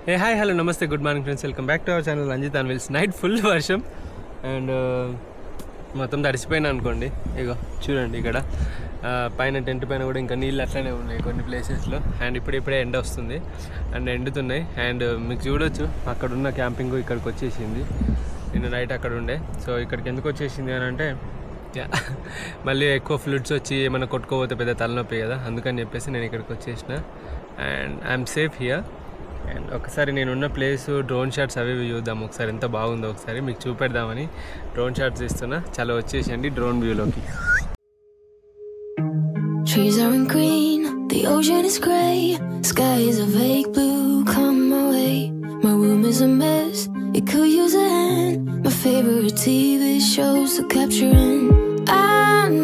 Hi hello నమస్తే good morning friends, welcome back to our channel Ranjith and wills. Night full వర్షం and మొత్తం తడిసిపోయినా అనుకోండి. ఇగో చూడండి ఇక్కడ పైన టెంట్ పైన కూడా ఇంకా నీళ్ళు అట్లనే ఉన్నాయి కొన్ని ప్లేసెస్లో. అండ్ ఇప్పుడే ఎండ వస్తుంది అండ్ ఎండుతున్నాయి. అండ్ మీకు చూడొచ్చు అక్కడున్న క్యాంపింగ్ ఇక్కడికి వచ్చేసింది. నిన్న నైట్ అక్కడ ఉండే. సో ఇక్కడికి ఎందుకు వచ్చేసింది అని అంటే మళ్ళీ ఎక్కువ ఫ్లూడ్స్ వచ్చి ఏమైనా కొట్టుకోపోతే పెద్ద తలనొప్పి కదా, అందుకని చెప్పేసి నేను ఇక్కడికి వచ్చేసిన. And I'm safe here. And ఒకసారి నేనున్న ప్లేస్ డ్రోన్ షాట్స్ అవి చూద్దాం ఒకసారి, ఎంత బాగుందో ఒకసారి మీకు చూపెడదామని డ్రోన్ షాట్స్ ఇస్తున్నా. చాలా వచ్చేసండి drone వ్యూలోకి. Trees aren't green, the ocean is grey, sky is a vague blue, come my way. My room is a mess, it could use a hand. My favorite TV shows are capturing. I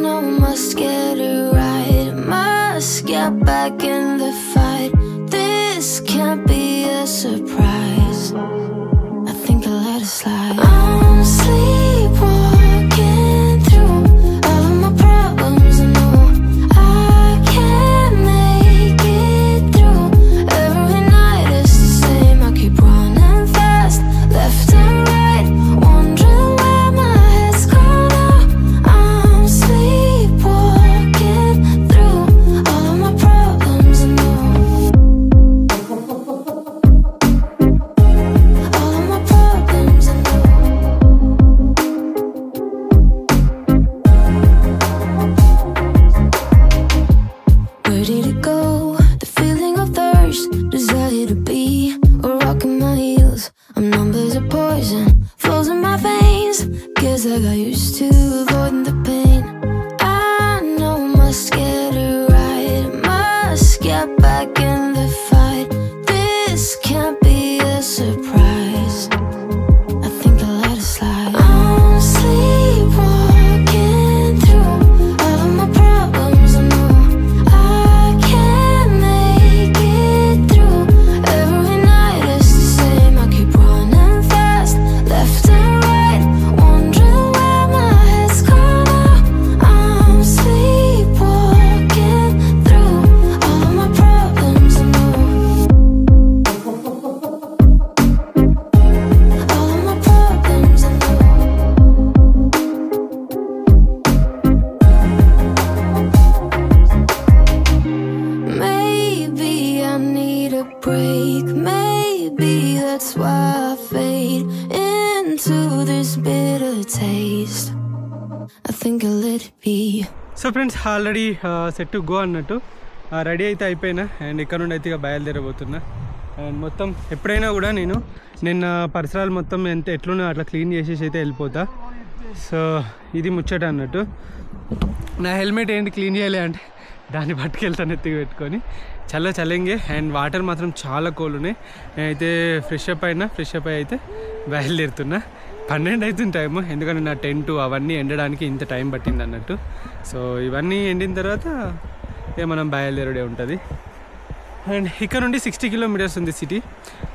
know I must get it right, must get back in the fight. This can't be a surprise, I think I'll let it slide. I'm sleepwalking through all of my problems, I know I can't make it through. Every night is the same, I keep running fast, left and right, wondering where my head's gone now. I'm sleepwalking through all of my problems, I know. All of my problems, I know. Where did it go? The feeling of thirst, desire to be a rock in my heels. I'm numb as a poison, flows in my veins. Guess I got used to avoiding the pain. I know I must get it right, must get back in the fight. This can't be a surprise, I think I'll let it slide. I'm sleepwalking through all of my problems, I know I can't make it through. Every night is the same, I keep running fast, left and right, wondering where my head's gone now. I'm sleepwalking through all of my problems, I know. All of my problems, I know. Maybe I need a break, maybe that's why I fade into this bitter taste. I think I'll let it be. So friends already set to go అన్నట్టు ready అయితే అయిపోయినా. And ఇక్కడ నుండి అయితే ఇక బయలుదేరబోతున్నా. And మొత్తం ఎప్పుడైనా కూడా నేను నిన్న పరిసరాలు మొత్తం ఎట్లున్నా అట్లా క్లీన్ చేసేసి అయితే వెళ్ళిపోతా. సో ఇది ముచ్చట అన్నట్టు. నా హెల్మెట్ ఏంటి క్లీన్ చేయాలి అంటే దాన్ని పట్టుకెళ్తాను ఎత్తికి పెట్టుకొని. చల్లంగే. అండ్ వాటర్ మాత్రం చాలా కోల్డ్ ఉన్నాయి. నేనైతే ఫ్రెష్ అప్ అయి అయితే బయలుదేరుతున్నా. 12 అవుతుంది టైము, ఎందుకంటే నా టెంట్ అవన్నీ ఎండడానికి ఇంత టైం పట్టింది అన్నట్టు. సో ఇవన్నీ ఎండిన తర్వాత ఇక మనం బయలుదేరుడే ఉంటుంది. అండ్ ఇక్కడ నుండి 60 కిలోమీటర్స్ ఉంది సిటీ.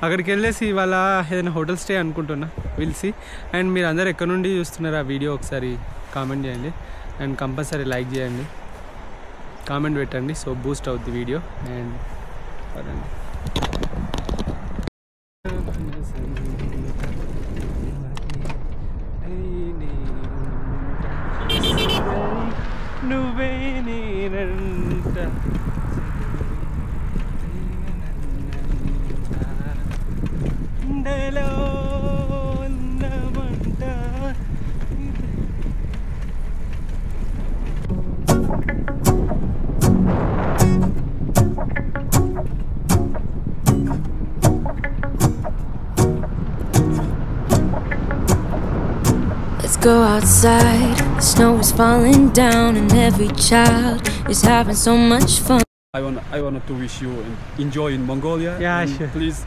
అక్కడికి వెళ్ళేసి ఇవాళ ఏదైనా హోటల్ స్టే అనుకుంటున్నా, విల్సి. అండ్ మీరు అందరు ఎక్కడ నుండి చూస్తున్నారు ఆ వీడియో ఒకసారి కామెంట్ చేయండి. అండ్ కంపల్సరీ లైక్ చేయండి, కామెంట్ పెట్టండి. సో బూస్ట్ అవుద్ది వీడియో. అండ్ పదండి. నువ్వే నేనంట ఉండలో ఉన్నమంట. Let's go outside, the snow is falling down and every child is having so much fun. I want to wish you enjoy in Mongolia. Yeah, and sure. Please,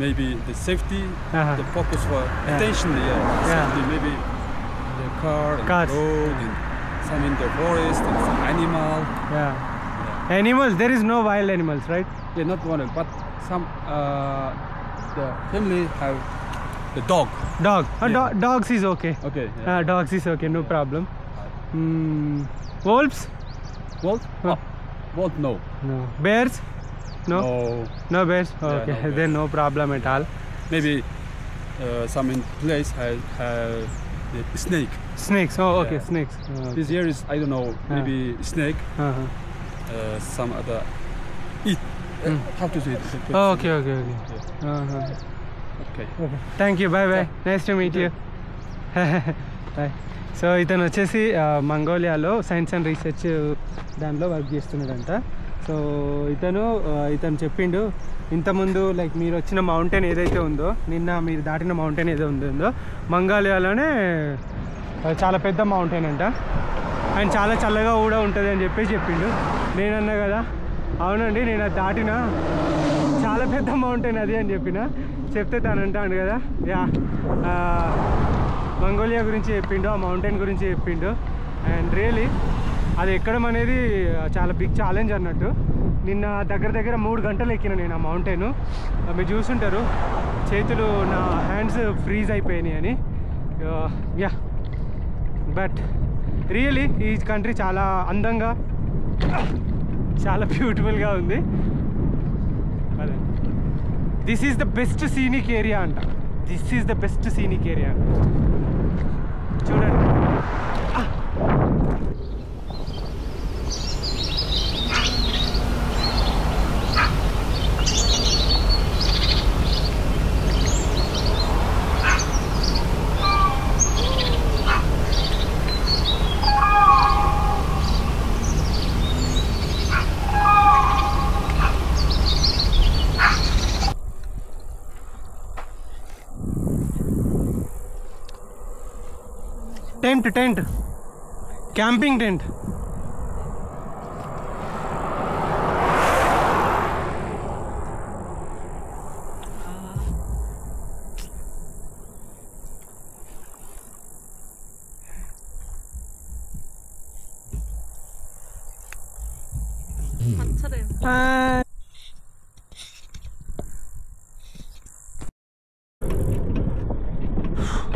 maybe the safety, the focus for attention. Safety, maybe the car, and Cars. road, and some in the forest, and some animal. Animals, there is no wild animals, right? Yeah, not one, but some. The family have the dog. Dog. Yeah. Dogs is okay. Okay. Yeah. Dogs is okay, no problem. Wolves? Wolf? Huh. Wolf? No. No. Bears? No? No bears? Yeah, Okay, no then no problem at all. Maybe some in place have snake. Snakes, oh okay, Yeah. snakes. This here is, I don't know, maybe snake, some other eat. How to say it? Oh, okay. Okay. Thank you, bye. Nice to meet you. Bye. So ఇతను వచ్చేసి మంగోలియాలో science and research దాంట్లో work చేస్తున్నాడంట. So ఇతను చెప్పిండు ఇంతకుముందు like మీరు వచ్చిన mountain ఏదైతే ఉందో, నిన్న మీరు దాటిన మౌంటైన్ ఏదో ఉందో మంగోలియాలోనే చాలా పెద్ద మౌంటైన్ అంట, అండ్ చాలా చల్లగా కూడా ఉంటుంది అని చెప్పిండు. నేనన్నా కదా అవునండి నేను అది దాటిన చాలా పెద్ద మౌంటైన్ అది అని చెప్తే తను అంటాడు కదా యా మంగోలియా గురించి చెప్పిండు, ఆ మౌంటైన్ గురించి చెప్పిండు. అండ్ రియలీ అది ఎక్కడం అనేది చాలా బిగ్ ఛాలెంజ్ అన్నట్టు. నిన్న దగ్గర 3 గంటలు ఎక్కిన నేను ఆ మౌంటైన్. మీరు చూసుంటారు చేతులు, నా హ్యాండ్స్ ఫ్రీజ్ అయిపోయినాయి అని. యా బట్ రియలీ ఈ కంట్రీ చాలా అందంగా, చాలా బ్యూటిఫుల్గా ఉంది. అదే this is the best scenic area అంట. This is the best scenic area అంట. చూడండి tent camping tent.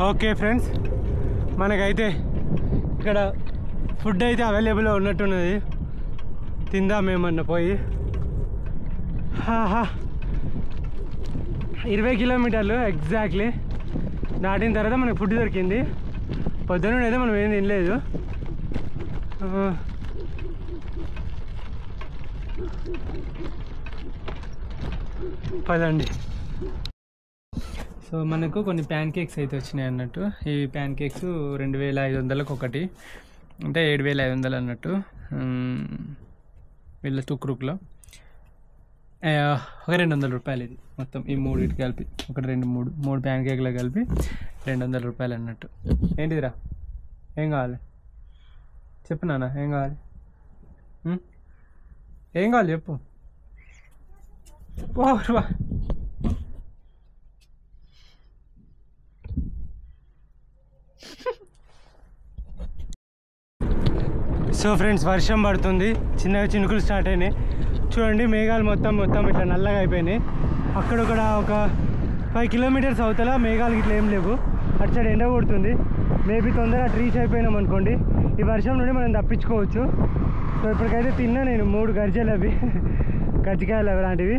Okay friends, మనకైతే ఇక్కడ ఫుడ్ అయితే అవైలబుల్లో ఉన్నట్టున్నది. తిందామేమన్నా పోయి. 20 కిలోమీటర్లు ఎగ్జాక్ట్లీ దాటిన తర్వాత మనకు ఫుడ్ దొరికింది. పొద్దున్న అయితే మనం ఏం తినలేదు. పదండి. సో మనకు కొన్ని ప్యాన్ కేక్స్ అయితే వచ్చినాయి అన్నట్టు. ఈ ప్యాన్ కేక్స్ 2500కి ఒకటి, అంటే 7500 అన్నట్టు వీళ్ళ తుక్రుక్లో. ఒక 200 రూపాయలు ఇది మొత్తం, ఈ మూడింటికి కలిపి. 1 2 3 ప్యాన్ కేక్లో కలిపి 200 రూపాయలు అన్నట్టు. ఏంటిదిరా, ఏం కావాలి చెప్పు నాన్న, ఏం కావాలి చెప్పు. ఓ సో ఫ్రెండ్స్, వర్షం పడుతుంది, చిన్నగా చినుకులు స్టార్ట్ అయినాయి. చూడండి మేఘాలు మొత్తం ఇట్లా నల్లగా అయిపోయినాయి. అక్కడొక్కడ ఒక 5 కిలోమీటర్స్ అవతల మేఘాలు ఇట్లా ఏం లేవు. అటు సైడ్ ఎండ కొడుతుంది. మేబీ తొందరగా రీచ్ అయిపోయినాం అనుకోండి, ఈ వర్షం నుండి మనం తప్పించుకోవచ్చు. సో ఇప్పటికైతే తిన్నా నేను 3 గర్జలు, అవి కజ్జికాయలు అవి లాంటివి.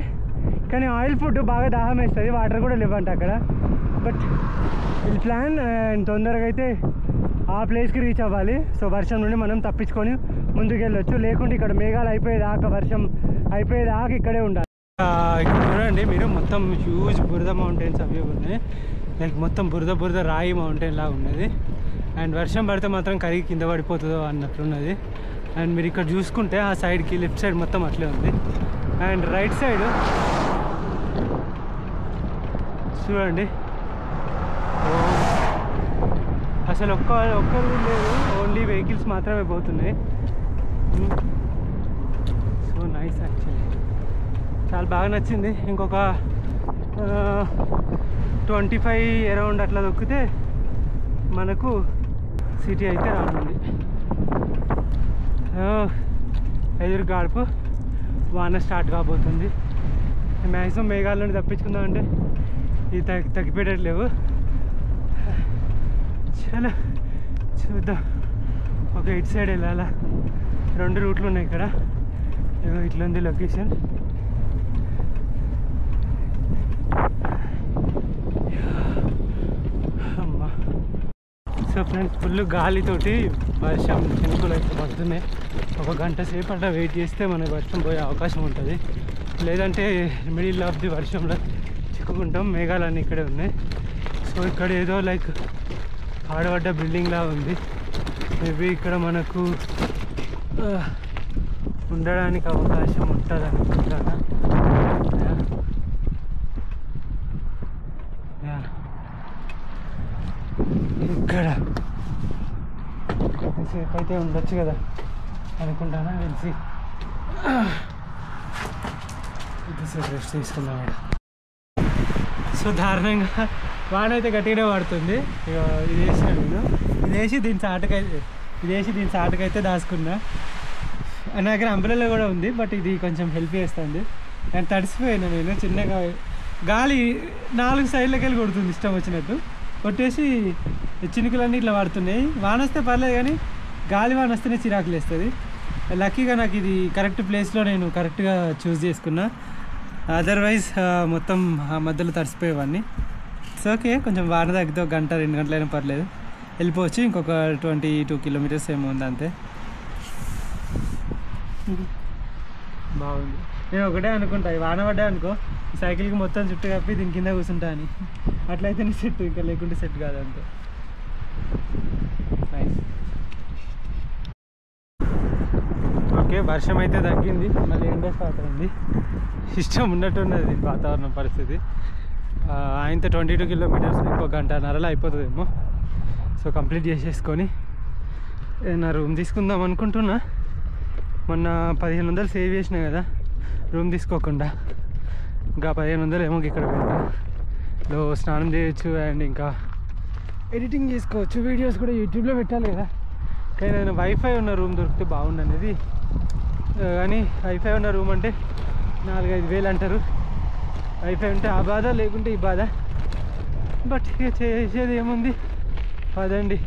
కానీ ఆయిల్ ఫుడ్ బాగా దాహం వేస్తుంది, వాటర్ కూడా లేవంట అక్కడ. బట్ వీళ్ళు ప్లాన్ అండ్ తొందరగా అయితే ఆ ప్లేస్కి రీచ్ అవ్వాలి. సో వర్షం నుండి మనం తప్పించుకొని ముందుకు వెళ్ళొచ్చు. లేకుంటే ఇక్కడ మేఘాలు అయిపోయేదాకా, వర్షం అయిపోయేదాకా ఇక్కడే ఉండాలి. ఇక్కడ చూడండి మీరు, మొత్తం హ్యూజ్ బురద మౌంటైన్స్ అవి ఉన్నాయి. లైక్ మొత్తం బురద రాయి మౌంటైన్ లాగా ఉన్నది. అండ్ వర్షం పడితే మాత్రం కరిగి కింద పడిపోతుందో అన్నట్లున్నది. అండ్ మీరు ఇక్కడ చూసుకుంటే ఆ సైడ్కి లెఫ్ట్ సైడ్ మొత్తం అట్లే ఉంది. అండ్ రైట్ సైడ్ చూడండి, అసలు ఒక్కరు లేదు, ఓన్లీ వెహికల్స్ మాత్రమే పోతున్నాయి. సో నైస్, యాక్చువల్లీ చాలా బాగా నచ్చింది. ఇంకొక 25 అరౌండ్ అట్లా దొక్కితే మనకు సిటీ అయితే రానుంది. ఎదురు గాడుపు, వాన స్టార్ట్ కాబోతుంది. మ్యాక్సిమం మేఘాల నుండి తప్పించుకుందాం అంటే ఇది తగ్గిపెట్టట్లేవు. చాలా చూద్దాం. ఒక ఇటు సైడ్ వెళ్ళాలా, 2 రూట్లు ఉన్నాయి ఇక్కడ. ఇట్లా ఉంది లొకేషన్. సో ఫ్రెండ్స్ ఫుల్ గాలితోటి వర్షం చినుకులు అయితే పడుతున్నాయి. ఒక గంట సేపు అట్లా వెయిట్ చేస్తే మనకి వర్షం పోయే అవకాశం ఉంటుంది, లేదంటే మిడిల్ ఆఫ్ ది వర్షంలో చిక్కుకుంటాం. మేఘాలన్నీ ఇక్కడే ఉన్నాయి. సో ఇక్కడ ఏదో లైక్ ఆడబడ్డ బిల్డింగ్ లా ఉంది. మేబీ ఇక్కడ మనకు ఉండడానికి అవకాశం ఉంటుంది అనుకుంటాను. ఇక్కడ కొద్దిసేపు అయితే ఉండొచ్చు కదా అనుకుంటాను. తెలిసి కొద్దిసేపు రెస్ట్ తీసుకున్నాం. సో దారుణంగా వాన అయితే గట్టిగానే పడుతుంది. ఇక ఇది వేసాను నేను, ఇది వేసి దీని చాటుకైతే దాచుకున్నా. నా దగ్గర అంబ్రెల్లా కూడా ఉంది, బట్ ఇది కొంచెం హెల్ప్ చేస్తుంది. నేను తడిసిపోయాను. నేను చిన్నగా గాలి 4 సైడ్లకి వెళ్ళి కొడుతుంది ఇష్టం వచ్చినట్టు, కొట్టేసి చినుకులన్నీ ఇట్లా పడుతున్నాయి. వాన వస్తే పర్లేదు, కానీ గాలి వాన వస్తేనే చిరాకులు వేస్తుంది. లక్కీగా నాకు ఇది కరెక్ట్ ప్లేస్లో నేను కరెక్ట్గా చూస్ చేసుకున్నా. అదర్వైజ్ మొత్తం ఆ మధ్యలో తడిసిపోయేవాడిని. ఇట్స్ ఓకే, కొంచెం వాన తగ్గితే 1 గంట 2 గంటలైనా పర్లేదు, వెళ్ళిపోవచ్చు. ఇంకొక 22 కిలోమీటర్స్ ఏమో ఉంది అంతే. బాగుంది. నేను ఒకటే అనుకుంటా, వాన పడ్డా అనుకో సైకిల్కి మొత్తం చుట్టూ కప్పి దీని కింద కూర్చుంటా అని. అట్లయితేనే సెట్, ఇంకా లేకుంటే సెట్ కాదు అంతే. నైస్. ఓకే, వర్షం అయితే తగ్గింది, మళ్ళీ ఎండ స్టార్ట్ అయింది. ఇష్టం ఉన్నట్టున్నది దీని వాతావరణం పరిస్థితి. ఆయనతో 22 కిలోమీటర్స్ ఇంకో 1.5 గంటలో అయిపోతుందేమో. సో కంప్లీట్ చేసేసుకొని నా రూమ్ తీసుకుందాం అనుకుంటున్నా. మొన్న 1500 సేవ్ చేసినా కదా రూమ్ తీసుకోకుండా. ఇంకా 1500 ఏమో ఇక్కడ పెడతా. స్నానం చేయొచ్చు అండ్ ఇంకా ఎడిటింగ్ చేసుకోవచ్చు. వీడియోస్ కూడా యూట్యూబ్లో పెట్టాలి కదా. కానీ నేను వైఫై ఉన్న రూమ్ దొరికితే బాగుండు అనేది. కానీ వైఫై ఉన్న రూమ్ అంటే 4-5 వేలు అంటారు. వైఫై ఉంటే ఆ బాధ, లేకుంటే ఈ బాధ. బట్ ఇక చేసేది ఏముంది, పదండి.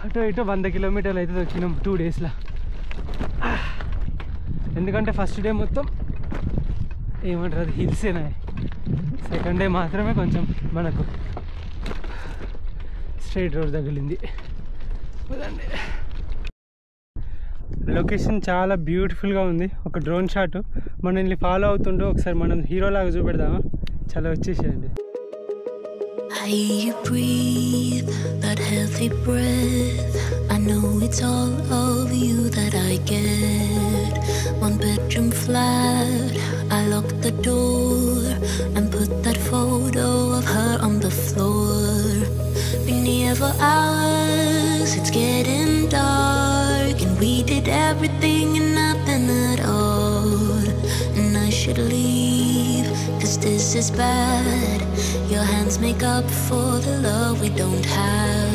అటో ఇటో 100 కిలోమీటర్లు అయితే వచ్చినాం 2 డేస్లో. ఎందుకంటే ఫస్ట్ డే మొత్తం ఏమంటారు అది హిల్సేనా, సెకండ్ డే మాత్రమే కొంచెం మనకు స్ట్రైట్ రోడ్ తగిలింది. పదండి. లొకేషన్ చాలా బ్యూటిఫుల్గా ఉంది. ఒక డ్రోన్ షాట్ మనల్ని ఫాలో అవుతుంటూ ఒకసారి మనం హీరోలాగా చూపెడదామా? చాలా వచ్చేసేయండి. I hear you breathe that healthy breath. I know it's all of you that I get. 1 bedroom flat, I lock the door and put that photo of her on the floor. Been here for hours, it's getting dark, and we did everything and nothing at all. And I should leave, 'cause this is bad. Your hands make up for the love we don't have.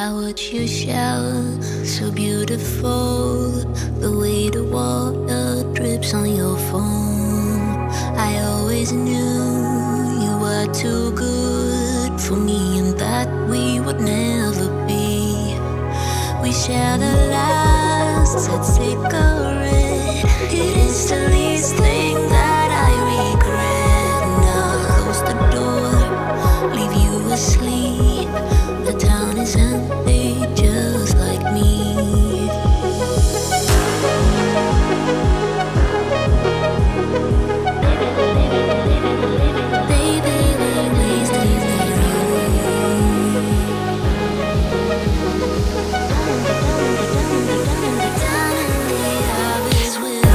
I watch you shower, so beautiful. The way the water drips on your phone. I always knew you were too good for me, and that we would never be. We share the last set cigarette. It is the least thing that I regret. Now close the door, leave you asleep. The town is empty, just like me. Baby, we're wasting the room. Down in the abyss with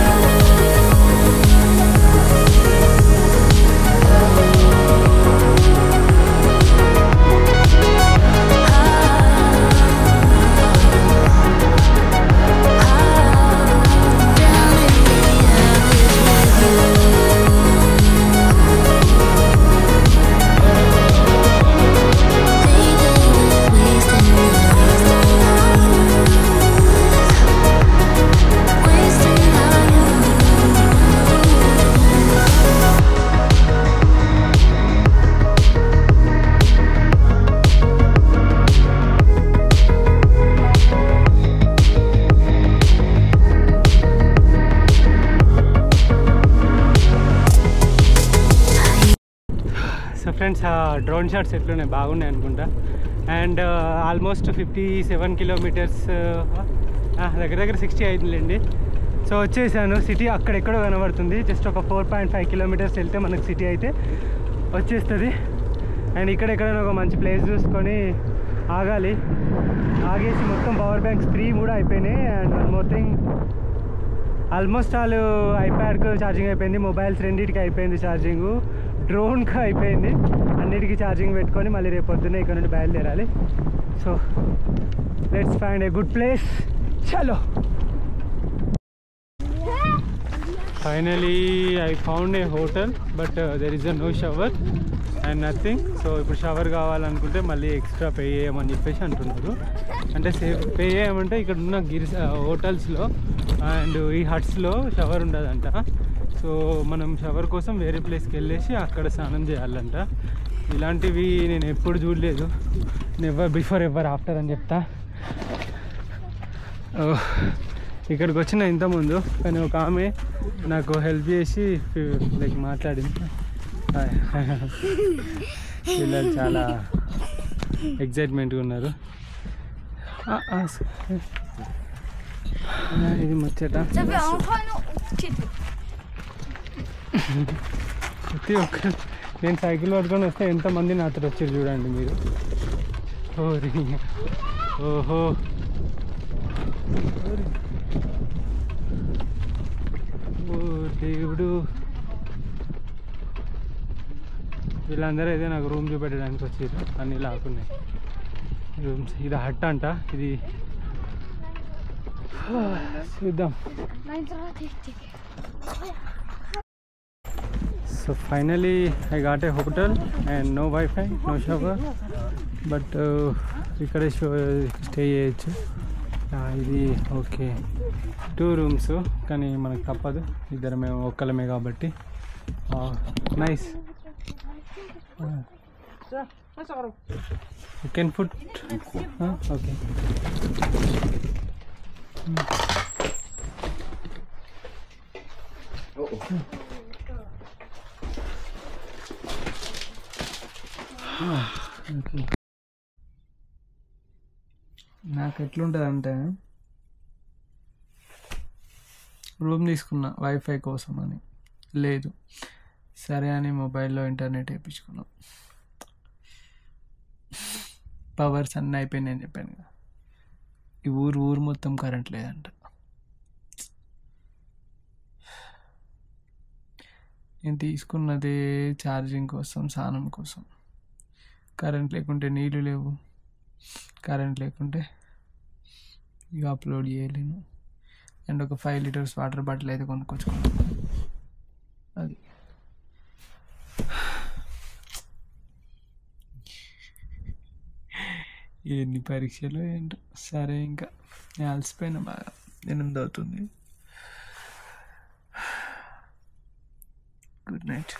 friends drone shots ఎట్లున్నాయి, బాగున్నాయి అనుకుంటా. And almost 57 kilometres, దగ్గర దగ్గర 60 అయిందిలేండి. So వచ్చేసాను. City అక్కడెక్కడో కనబడుతుంది. Just ఒక 4.5 kilometres వెళ్తే మనకు సిటీ అయితే వచ్చేస్తుంది. అండ్ ఇక్కడెక్కడైనా ఒక మంచి ప్లేస్ చూసుకొని ఆగాలి. ఆగేసి మొత్తం పవర్ బ్యాంక్స్ 3 కూడా అయిపోయినాయి. And one more thing, almost all ఐప్యాడ్కు ఛార్జింగ్ అయిపోయింది, మొబైల్స్ రెండింటికి అయిపోయింది ఛార్జింగు, డ్రోన్కి అయిపోయింది. అన్నిటికీ ఛార్జింగ్ పెట్టుకొని మళ్ళీ రేపు పొద్దున్నే ఇక్కడ నుండి బయలుదేరాలి. So let's find a good place. చలో. Finally I found a hotel, but there is no shower and nothing. So ఇప్పుడు షవర్ కావాలనుకుంటే మళ్ళీ ఎక్స్ట్రా పే చేయమని చెప్పేసి అంటున్నారు. అంటే పే చేయమంటే ఇక్కడ ఉన్న హోటల్స్లో అండ్ ఈ హట్స్లో షవర్ ఉండదంట. సో మనం షవర్ కోసం వేరే ప్లేస్కి వెళ్ళేసి అక్కడ స్నానం చేయాలంట. ఇలాంటివి నేను ఎప్పుడు చూడలేదు. నెవర్ బిఫోర్ ఎవర్ ఆఫ్టర్ అని చెప్తా. ఇక్కడికి వచ్చిన ఇంతకుముందు, కానీ ఒక ఆమె నాకు హెల్ప్ చేసి లైక్ మాట్లాడింది. పిల్లలు చాలా ఎగ్జైట్మెంట్గా ఉన్నారు. ఇది ముచ్చట. ప్రతి ఒక్క నేను సైకిల్ పట్టుకొని వస్తే ఎంతమంది నాతో వచ్చారు చూడండి మీరు. ఓహో ఓ దేవుడు. వీళ్ళందరూ అయితే నాకు రూమ్ చూపెట్టడానికి వచ్చారు. అన్నీ లాక్కున్నాయి రూమ్స్. ఇది హట్ అంట. ఇది చూద్దాం. So finally I got a hotel and no wifi, no shower, but ఇక్కడే స్టే చేయొచ్చు. ఇది ఓకే, 2 రూమ్స్, కానీ మనకు తప్పదు, ఇద్దరు మేము ఒక్కలమే కాబట్టి. Nice. You can put okay. Okay. నాకు ఎట్లుంటుంది అంటే, రూమ్ తీసుకున్నా వైఫై కోసం అని, లేదు సరే అని మొబైల్లో ఇంటర్నెట్ వేయించుకున్నాం. పవర్స్ అన్నీ అయిపోయినాయి అని చెప్పాను కదా. ఈ ఊరు మొత్తం కరెంట్ లేదంట. నేను తీసుకున్నదే ఛార్జింగ్ కోసం, స్నానం కోసం. కరెంట్ లేకుంటే నీళ్ళు లేవు, కరెంట్ లేకుంటే ఇక అప్లోడ్ చేయలేను. అండ్ ఒక 5 లీటర్స్ వాటర్ బాటిల్ అయితే కొనుక్కొచ్చుకున్నాను. అది ఎన్ని పరీక్షలు ఏంటో. సరే, ఇంకా నేను అలసిపోయినా బాగా. 8 అవుతుంది. Good night.